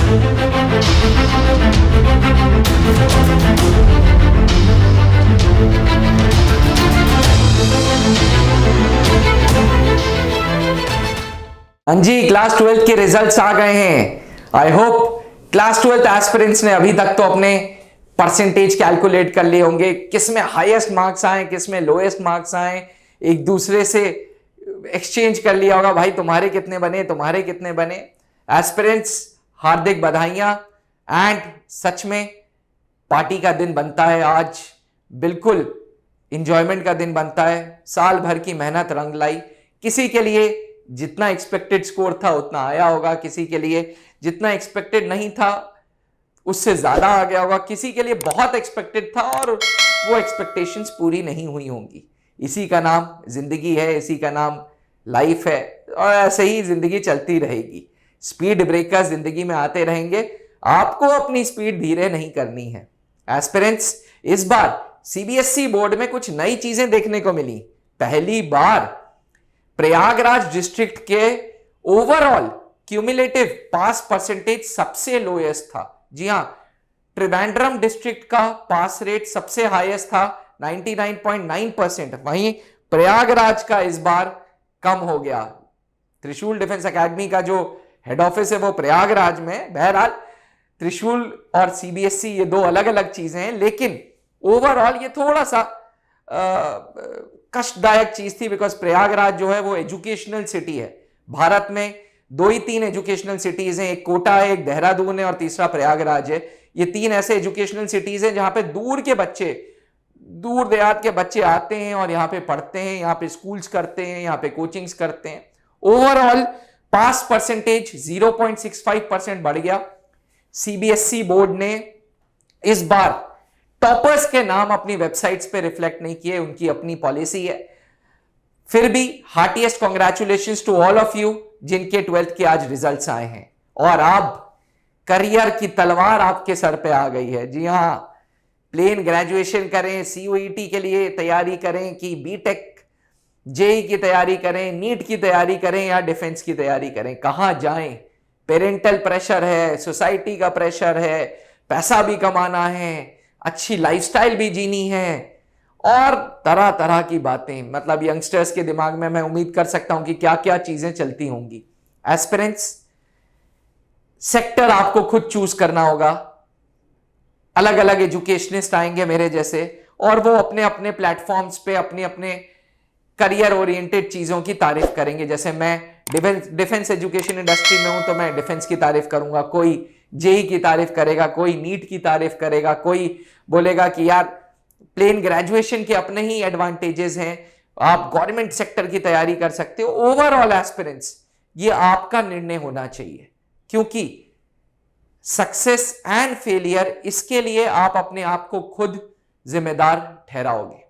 हाँ जी, क्लास 12 के रिजल्ट्स आ गए हैं। आई होप क्लास 12 एस्पिरेंट्स ने अभी तक तो अपने परसेंटेज कैलकुलेट कर लिए होंगे, किस में हाईएस्ट मार्क्स आए, किस में लोएस्ट मार्क्स आए, एक दूसरे से एक्सचेंज कर लिया होगा, भाई तुम्हारे कितने बने, तुम्हारे कितने बने। एस्पिरेंट्स, हार्दिक बधाइयां। एंड सच में पार्टी का दिन बनता है आज, बिल्कुल इंजॉयमेंट का दिन बनता है। साल भर की मेहनत रंग लाई। किसी के लिए जितना एक्सपेक्टेड स्कोर था उतना आया होगा, किसी के लिए जितना एक्सपेक्टेड नहीं था उससे ज्यादा आ गया होगा, किसी के लिए बहुत एक्सपेक्टेड था और वो एक्सपेक्टेशंस पूरी नहीं हुई होंगी। इसी का नाम जिंदगी है, इसी का नाम लाइफ है, और ऐसे ही जिंदगी चलती रहेगी। स्पीड ब्रेकर्स जिंदगी में आते रहेंगे, आपको अपनी स्पीड धीरे नहीं करनी है। एस्पिरेंट्स, इस बार सीबीएसई बोर्ड में कुछ नई चीजें देखने को मिली। पहली बार प्रयागराज डिस्ट्रिक्ट के ओवरऑल क्यूमुलेटिव पास परसेंटेज सबसे लोएस्ट था। जी हां, त्रिवेंद्रम डिस्ट्रिक्ट का पास रेट सबसे हाईएस्ट था 99.9%, वहीं प्रयागराज का इस बार कम हो गया। त्रिशूल डिफेंस एकेडमी का जो हेड ऑफिस है वो प्रयागराज में। बहरहाल त्रिशूल और सीबीएसई ये दो अलग अलग चीजें हैं, लेकिन ओवरऑल ये थोड़ा सा कष्टदायक चीज थी, बिकॉज प्रयागराज जो है वो एजुकेशनल सिटी है। भारत में 2 ही 3 एजुकेशनल सिटीज हैं, एक कोटा है, एक देहरादून है और तीसरा प्रयागराज है। ये 3 ऐसे एजुकेशनल सिटीज हैं जहां पे दूर के बच्चे, दूर देहात के बच्चे आते हैं और यहाँ पे पढ़ते हैं, यहाँ पे स्कूल्स करते हैं, यहाँ पे कोचिंग्स करते हैं। ओवरऑल पास परसेंटेज 0.65% बढ़ गया। सीबीएसई बोर्ड ने इस बार टॉपर्स के नाम अपनी वेबसाइट्स पे रिफ्लेक्ट नहीं किए, उनकी अपनी पॉलिसी है। फिर भी heartiest congratulations to all of you जिनके 12th के आज रिजल्ट्स आए हैं, और अब करियर की तलवार आपके सर पे आ गई है। जी हां, प्लेन ग्रेजुएशन करें, सीयूईटी के लिए तैयारी करें कि बीटेक जेई की तैयारी करें, नीट की तैयारी करें या डिफेंस की तैयारी करें, कहां जाएं। पेरेंटल प्रेशर है, सोसाइटी का प्रेशर है, पैसा भी कमाना है, अच्छी लाइफस्टाइल भी जीनी है और तरह तरह की बातें। मतलब यंगस्टर्स के दिमाग में मैं उम्मीद कर सकता हूं कि क्या क्या चीजें चलती होंगी। एस्पिरेंट्स, सेक्टर आपको खुद चूज करना होगा। अलग अलग एजुकेशनिस्ट आएंगे मेरे जैसे, और वो अपने अपने प्लेटफॉर्म्स पे अपने अपने करियर ओरिएंटेड चीजों की तारीफ करेंगे। जैसे मैं डिफेंस एजुकेशन इंडस्ट्री में हूं तो मैं डिफेंस की तारीफ करूंगा, कोई जेई की तारीफ करेगा, कोई नीट की तारीफ करेगा, कोई बोलेगा कि यार प्लेन ग्रेजुएशन के अपने ही एडवांटेजेस हैं, आप गवर्नमेंट सेक्टर की तैयारी कर सकते हो। ओवरऑल एस्पिरेंट्स, ये आपका निर्णय होना चाहिए, क्योंकि सक्सेस एंड फेलियर, इसके लिए आप अपने आप को खुद जिम्मेदार ठहराओगे।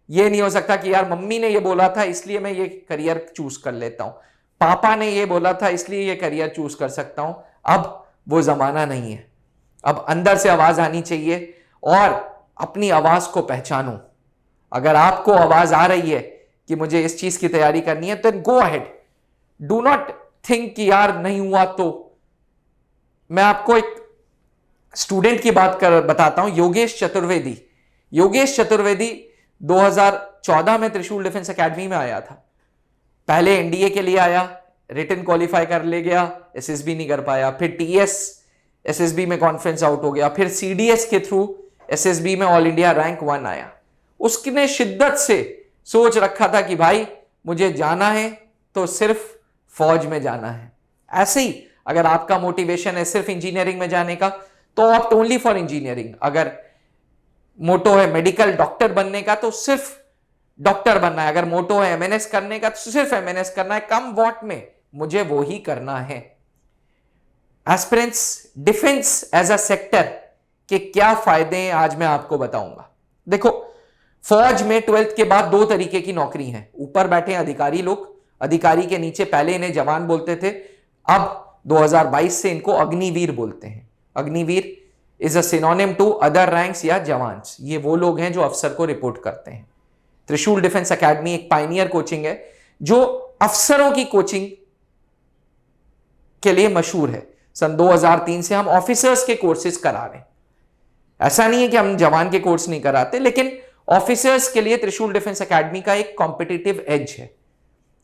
ये नहीं हो सकता कि यार मम्मी ने ये बोला था इसलिए मैं ये करियर चूज कर लेता हूं, पापा ने ये बोला था इसलिए ये करियर चूज कर सकता हूं। अब वो जमाना नहीं है। अब अंदर से आवाज आनी चाहिए और अपनी आवाज को पहचानो। अगर आपको आवाज आ रही है कि मुझे इस चीज की तैयारी करनी है, तो go ahead. Do not think कि यार नहीं हुआ तो। मैं आपको एक स्टूडेंट की बात बताता हूं, योगेश चतुर्वेदी। योगेश चतुर्वेदी 2014 में त्रिशूल डिफेंस एकेडमी में आया था। पहले एनडीए के लिए आया, रिटन क्वालिफाई कर ले गया, एसएसबी नहीं कर पाया, फिर टीएस एसएसबी में कॉन्फ्रेंस आउट हो गया, फिर सीडीएस के थ्रू एसएसबी में ऑल इंडिया रैंक 1 आया। उसने शिद्दत से सोच रखा था कि भाई मुझे जाना है तो सिर्फ फौज में जाना है। ऐसे ही अगर आपका मोटिवेशन है सिर्फ इंजीनियरिंग में जाने का, तो ऑप्ट ओनली फॉर इंजीनियरिंग। अगर मोटो है मेडिकल डॉक्टर बनने का, तो सिर्फ डॉक्टर बनना है। अगर मोटो है एमएनएस करने का, तो सिर्फ एमएनएस करना है। कम वॉट में मुझे वो ही करना है। Aspirants, defence as a sector के क्या फायदे हैं आज मैं आपको बताऊंगा। देखो, फौज में 12th के बाद 2 तरीके की नौकरी है। ऊपर बैठे अधिकारी लोग, अधिकारी के नीचे पहले इन्हें जवान बोलते थे, अब 2022 से इनको अग्निवीर बोलते हैं। Agniveer is a synonym to other ranks या जवान्स। ये वो लोग हैं जो अफसर को रिपोर्ट करते हैं। त्रिशूल डिफेंस एकेडमी एक पायनियर कोचिंग है जो अफसरों की कोचिंग के लिए मशहूर है। सन 2003 से हम ऑफिसर्स के कोर्सेज करा रहे हैं। ऐसा नहीं है कि हम जवान के कोर्स नहीं कराते, लेकिन ऑफिसर्स के लिए त्रिशूल डिफेंस एकेडमी का एक कॉम्पिटिटिव एज है।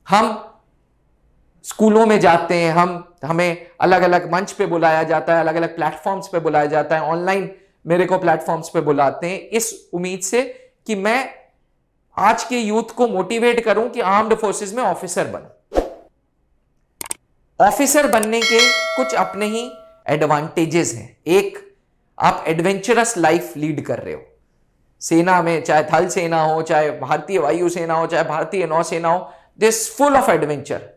हम स्कूलों में जाते हैं, हमें अलग अलग मंच पे बुलाया जाता है, अलग अलग प्लेटफॉर्म्स पे बुलाया जाता है, ऑनलाइन मेरे को प्लेटफॉर्म्स पे बुलाते हैं, इस उम्मीद से कि मैं आज के यूथ को मोटिवेट करूं कि आर्म्ड फोर्सेस में ऑफिसर बनो। ऑफिसर बनने के कुछ अपने ही एडवांटेजेस हैं। एक, आप एडवेंचरस लाइफ लीड कर रहे हो। सेना में, चाहे थल सेना हो, चाहे भारतीय वायु सेना हो, चाहे भारतीय नौसेना हो, दिस फुल ऑफ एडवेंचर।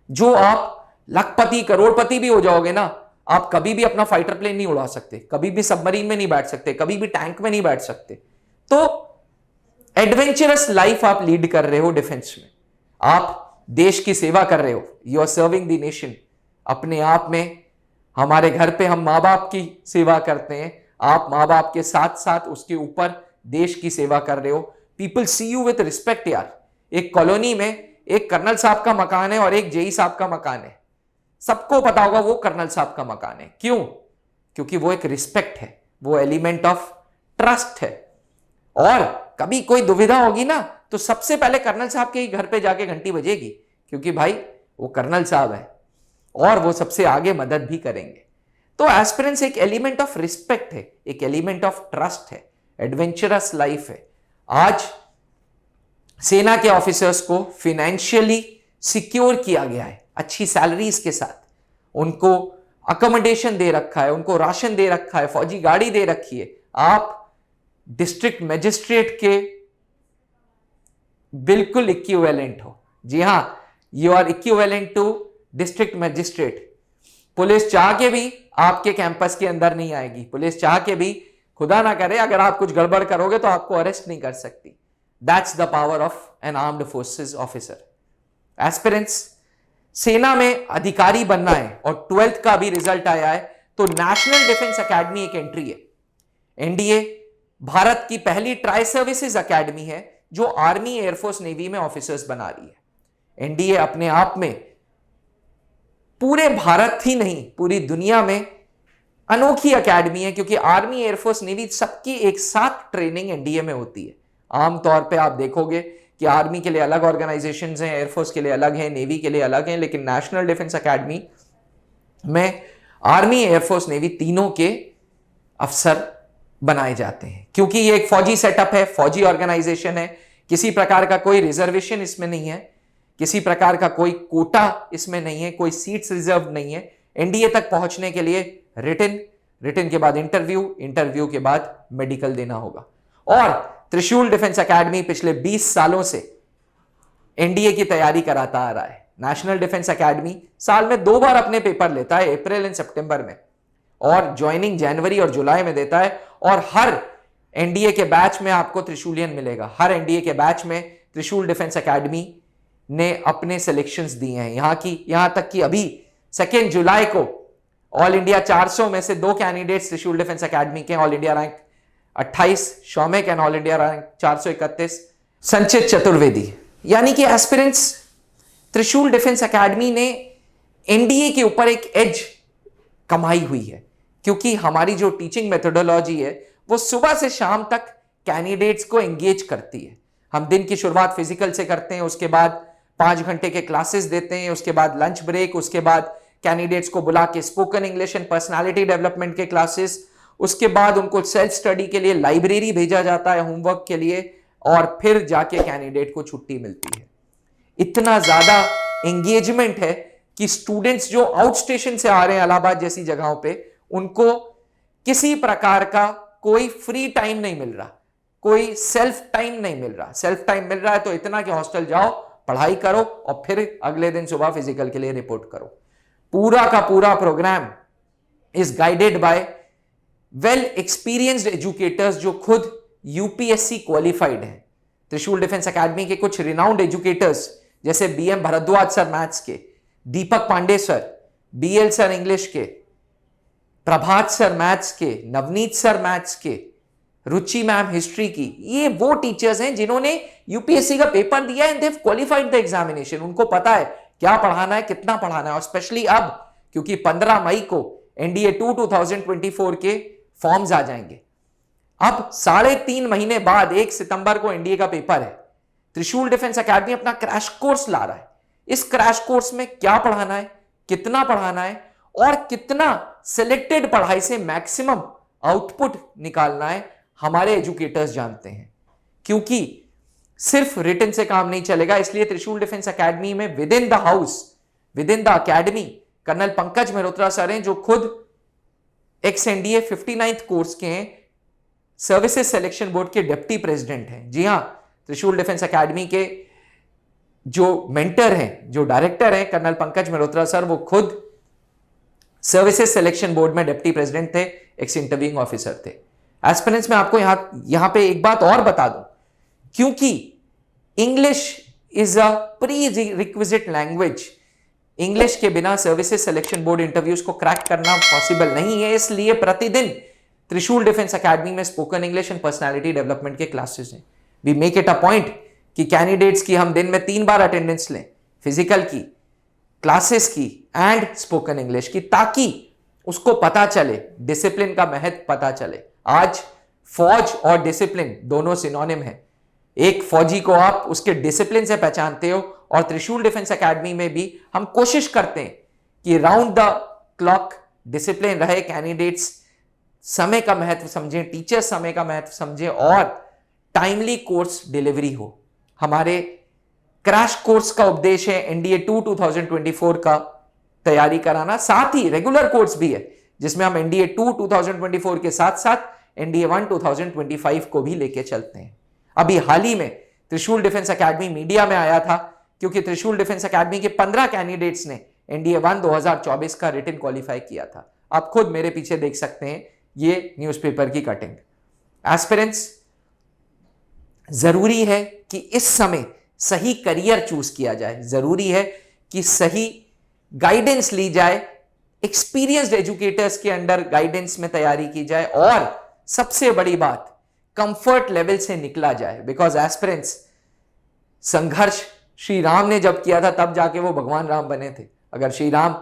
जो आप लखपति करोड़पति भी हो जाओगे ना, आप कभी भी अपना फाइटर प्लेन नहीं उड़ा सकते, कभी भी सबमरीन में नहीं बैठ सकते, कभी भी टैंक में नहीं बैठ सकते। तो एडवेंचरस लाइफ आप लीड कर रहे हो डिफेंस में, आप देश की सेवा कर रहे हो, you are serving the nation. अपने आप में हमारे घर पे हम माँ बाप की सेवा करते हैं, आप माँ बाप के साथ साथ उसके ऊपर देश की सेवा कर रहे हो। People see you with respect यार। एक कॉलोनी में एक कर्नल साहब का मकान है और एक जेई साहब का मकान है, सबको पता होगा वो कर्नल साहब का मकान है। क्यों? क्योंकि वो एक रिस्पेक्ट है, वो एलिमेंट ऑफ ट्रस्ट है। और कभी कोई दुविधा होगी ना, तो सबसे पहले कर्नल साहब के ही घर पे जाके घंटी बजेगी, क्योंकि भाई वो कर्नल साहब है और वो सबसे आगे मदद भी करेंगे। तो एस्पिरेंस एक एलिमेंट ऑफ रिस्पेक्ट है, एक एलिमेंट ऑफ ट्रस्ट है, एडवेंचरस लाइफ है। आज सेना के ऑफिसर्स को फाइनेंशियली सिक्योर किया गया है, अच्छी सैलरीज के साथ, उनको अकोमोडेशन दे रखा है, उनको राशन दे रखा है, फौजी गाड़ी दे रखी है। आप डिस्ट्रिक्ट मजिस्ट्रेट के बिल्कुल इक्विवेलेंट हो। जी हां, you are equivalent to district magistrate. Police चाह के भी आपके कैंपस के अंदर नहीं आएगी, पुलिस चाह के भी, खुदा ना करे, अगर आप कुछ गड़बड़ करोगे तो आपको अरेस्ट नहीं कर सकती। That's the power of N armed forces officer. Aspirants, सेना में अधिकारी बनना है और 12th का भी रिजल्ट आया है, तो नेशनल डिफेंस एकेडमी एक एंट्री है। एनडीए भारत की पहली ट्राई सर्विसेज एकेडमी है जो आर्मी, एयरफोर्स, नेवी में ऑफिसर्स बना रही है। एनडीए अपने आप में पूरे भारत ही नहीं, पूरी दुनिया में अनोखी एकेडमी है, क्योंकि आर्मी, एयरफोर्स, नेवी सबकी एक साथ ट्रेनिंग एनडीए में होती है। आमतौर पे आप देखोगे कि आर्मी के लिए अलग ऑर्गेनाइजेशंस हैं, एयरफोर्स के लिए अलग हैं, नेवी के लिए अलग हैं, लेकिन नेशनल डिफेंस एकेडमी में आर्मी, एयरफोर्स, नेवी तीनों के अफसर बनाए जाते हैं, क्योंकि ये एक फौजी सेटअप है, फौजी ऑर्गेनाइजेशन है। किसी प्रकार का कोई रिजर्वेशन इसमें नहीं है, किसी प्रकार का कोई कोटा इसमें नहीं है, कोई सीट्स रिजर्व नहीं है। एनडीए तक पहुंचने के लिए रिटन के बाद इंटरव्यू के बाद मेडिकल देना होगा। और त्रिशूल डिफेंस एकेडमी पिछले 20 सालों से एनडीए की तैयारी कराता आ रहा है। नेशनल डिफेंस एकेडमी साल में 2 बार अपने पेपर लेता है, अप्रैल एंड सितंबर में, और ज्वाइनिंग जनवरी और जुलाई में देता है। और हर एनडीए के बैच में आपको त्रिशूलियन मिलेगा। हर एनडीए के बैच में त्रिशूल डिफेंस एकेडमी ने अपने सिलेक्शंस दिए हैं। यहां तक कि अभी 2 जुलाई को ऑल इंडिया 400 में से 2 कैंडिडेट्स त्रिशूल डिफेंस एकेडमी के, all India rank 28 Shaumik and all India rank 431 Sanchit Chaturvedi. यानी कि एस्पिरेंट्स, त्रिशूल डिफेंस एकेडमी ने एनडीए के ऊपर एक एज कमाई हुई है, क्योंकि हमारी जो टीचिंग मेथोडोलॉजी है वो सुबह से शाम तक कैंडिडेट्स को एंगेज करती है। हम दिन की शुरुआत फिजिकल से करते हैं, उसके बाद 5 घंटे के क्लासेस देते हैं, उसके बाद लंच ब्रेक, उसके बाद कैंडिडेट्स को बुला के spoken English and personality development के क्लासेस, उसके बाद उनको सेल्फ स्टडी के लिए लाइब्रेरी भेजा जाता है होमवर्क के लिए, और फिर जाके कैंडिडेट को छुट्टी मिलती है। इतना ज्यादा एंगेजमेंट है कि स्टूडेंट्स जो आउट स्टेशन से आ रहे हैं इलाहाबाद जैसी जगहों पे, उनको किसी प्रकार का कोई फ्री टाइम नहीं मिल रहा, कोई सेल्फ टाइम नहीं मिल रहा। सेल्फ टाइम मिल रहा है तो इतना कि हॉस्टल जाओ, पढ़ाई करो और फिर अगले दिन सुबह फिजिकल के लिए रिपोर्ट करो। पूरा का पूरा programme is guided by well experienced educators जो खुद यूपीएससी क्वालिफाइड हैं। त्रिशूल डिफेंस एकेडमी के कुछ रिनाउंड एजुकेटर्स जैसे बीएम भरद्वाज सर मैथ्स के, Deepak Pandey sir, BL sir English के, प्रभात सर मैथ्स के, नवनीत सर मैथ्स के, रुचि मैम हिस्ट्री की, ये वो टीचर्स हैं जिन्होंने यूपीएससी का पेपर दिया and they have qualified the examination. उनको पता है क्या पढ़ाना है, कितना पढ़ाना है। और स्पेशली अब, क्योंकि 15 मई को एनडीए 2 2024 के फॉर्म्स आ जाएंगे। अब 3.5 महीने बाद 1 सितंबर को एनडीए का पेपर है। त्रिशूल डिफेंस एकेडमी अपना क्रैश कोर्स ला रहा है। इस क्रैश कोर्स में क्या पढ़ाना है, कितना पढ़ाना है और कितना सिलेक्टेड पढ़ाई से मैक्सिमम आउटपुट निकालना है, हमारे एजुकेटर्स जानते हैं। क्योंकि सिर्फ रिटन से काम नहीं चलेगा, इसलिए त्रिशूल डिफेंस एकेडमी में within the house, within the academy colonel Pankaj Mehrotra sir हैं, जो खुद एक्स एनडीए 59th कोर्स के हैं, सर्विसेज सिलेक्शन बोर्ड के डिप्टी प्रेसिडेंट हैं। जी हां, त्रिशूल डिफेंस एकेडमी के जो मेंटर हैं, जो डायरेक्टर हैं कर्नल पंकज मेहरोत्रा सर, वो खुद सर्विसेज सिलेक्शन बोर्ड में डिप्टी प्रेसिडेंट थे, एक्स इंटरव्यूइंग ऑफिसर थे। एस्पिरेंट्स में आपको यहां पे एक बात और बता दूं, क्योंकि English is a prerequisite language, English के बिना सर्विसेज सिलेक्शन बोर्ड इंटरव्यूज को क्रैक करना पॉसिबल नहीं है। इसलिए प्रतिदिन त्रिशूल डिफेंस एकेडमी में spoken English and personality development के क्लासेस हैं। We make it a point कि कैंडिडेट्स की हम दिन में 3 बार अटेंडेंस लें, फिजिकल की, क्लासेस की एंड स्पोकन इंग्लिश की, ताकि उसको पता चले, डिसिप्लिन का महत्व पता चले। आज फौज और डिसिप्लिन दोनों सिनोनिम है। एक फौजी को आप उसके डिसिप्लिन से पहचानते हो, और त्रिशूल डिफेंस एकेडमी में भी हम कोशिश करते हैं कि राउंड द क्लॉक डिसिप्लिन रहे, कैंडिडेट्स समय का महत्व समझें, टीचर्स समय का महत्व समझें और टाइमली कोर्स डिलीवरी हो। हमारे क्रैश कोर्स का उपदेश है एनडीए 2 2024 का तैयारी कराना, साथ ही रेगुलर कोर्स भी है जिसमें हम एनडीए 2 2024 के साथ साथ एनडीए 1 2025 को भी लेके चलते हैं। अभी हाल ही में त्रिशूल डिफेंस एकेडमी मीडिया में आया था, क्योंकि त्रिशूल डिफेंस एकेडमी के 15 कैंडिडेट्स ने एनडीए 1 2024 का रिटन क्वालिफाई किया था। आप खुद मेरे पीछे देख सकते हैं ये न्यूज़पेपर की कटिंग। एस्पिरेंट्स, जरूरी है कि इस समय सही करियर चूज किया जाए, जरूरी है कि सही गाइडेंस ली जाए, एक्सपीरियंस्ड एजुकेटर्स के अंडर गाइडेंस में तैयारी की जाए, और सबसे बड़ी बात कंफर्ट लेवल से निकला जाए। बिकॉज एस्पिरेंट्स, संघर्ष श्री राम ने जब किया था तब जाके वो भगवान राम बने थे। अगर श्री राम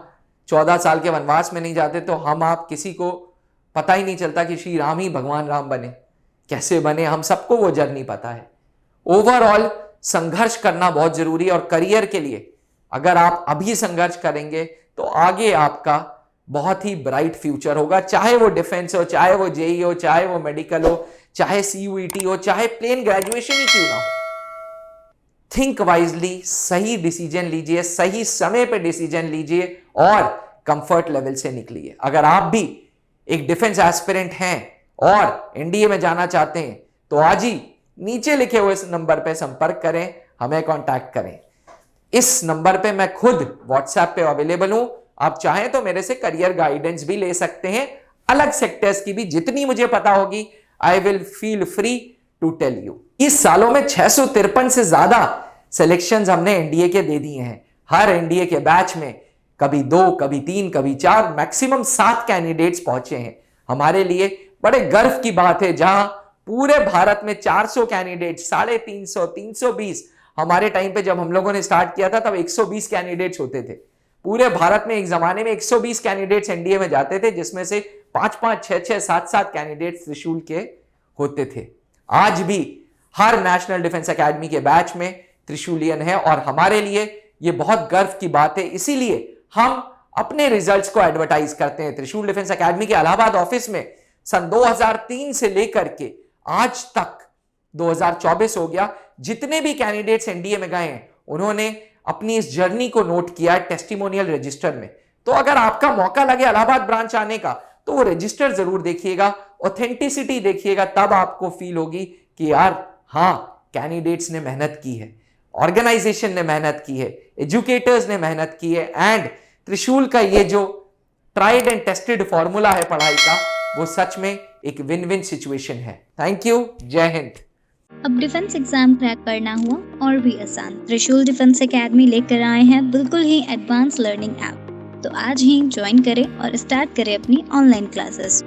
14 साल के वनवास में नहीं जाते तो हम आप किसी को पता ही नहीं चलता कि श्री राम ही भगवान राम बने। कैसे बने, हम सबको वो जर्नी पता है। ओवरऑल संघर्ष करना बहुत जरूरी है, और करियर के लिए अगर आप अभी संघर्ष करेंगे तो आगे आपका बहुत ही ब्राइट फ्यूचर होगा, चाहे वो डिफेंस हो, चाहे वो जेई हो, चाहे वो मेडिकल हो, चाहे सीयूईटी हो, चाहे प्लेन ग्रेजुएशन ही क्यों ना हो। थिंक वाइजली, सही डिसीजन लीजिए, सही समय पे डिसीजन लीजिए और कंफर्ट लेवल से निकलिए। अगर आप भी एक डिफेंस एस्पिरेंट हैं और एनडीए में जाना चाहते हैं तो आज ही नीचे लिखे हुए इस नंबर पे संपर्क करें, हमें कांटेक्ट करें। इस नंबर पे मैं खुद व्हाट्सएप पे अवेलेबल हूं, आप चाहें तो मेरे से करियर गाइडेंस भी ले सकते हैं, अलग सेक्टर्स की भी, जितनी मुझे पता होगी I will feel free to tell you. इस सालों में 653 से ज्यादा सिलेक्शंस हमने एनडीए के दे दिए हैं। हर एनडीए के बैच में कभी 2, कभी 3, कभी 4, मैक्सिमम 7 कैंडिडेट्स पहुंचे हैं। हमारे लिए बड़े गर्व की बात है, जहां पूरे भारत में 400 कैंडिडेट, 350, 320, हमारे टाइम पे जब हम लोगों ने स्टार्ट किया था तब 120 कैंडिडेट्स होते थे। पूरे भारत में एक जमाने में 120 कैंडिडेट्स एनडीए में जाते थे, जिसमें से 5-5, 6-6, 7-7 कैंडिडेट्स त्रिशूल के होते थे। आज भी हर नेशनल डिफेंस एकेडमी के बैच में त्रिशूलियन है, और हमारे लिए यह बहुत गर्व की बात है। इसीलिए हम अपने रिजल्ट्स को एडवर्टाइज करते हैं। त्रिशूल डिफेंस एकेडमी के इलाहाबाद ऑफिस में सन 2003 से लेकर के आज तक 2024 हो गया, जितने भी कैंडिडेट्स एनडीए में गए हैं उन्होंने अपनी इस जर्नी को नोट किया टेस्टिमोनियल रजिस्टर में। तो अगर आपका मौका लगे इलाहाबाद ब्रांच आने का तो वो रजिस्टर जरूर देखिएगा, ऑथेंटिसिटी देखिएगा, तब आपको फील होगी कि यार हाँ, कैंडिडेट्स ने मेहनत की है, ऑर्गेनाइजेशन ने मेहनत की है, एजुकेटर्स ने मेहनत की है, एंड त्रिशूल का ये जो ट्राइड एंड टेस्टेड फॉर्मूला है पढ़ाई का, वो सच में एक विन विन सिचुएशन है। थैंक यू, जय हिंद। अब डिफेंस एग्जाम क्रैक करना हुआ और भी आसान, त्रिशूल डिफेंस एकेडमी लेकर आए हैं बिल्कुल ही एडवांस लर्निंग ऐप। तो आज ही ज्वाइन करें और स्टार्ट करें अपनी ऑनलाइन क्लासेस।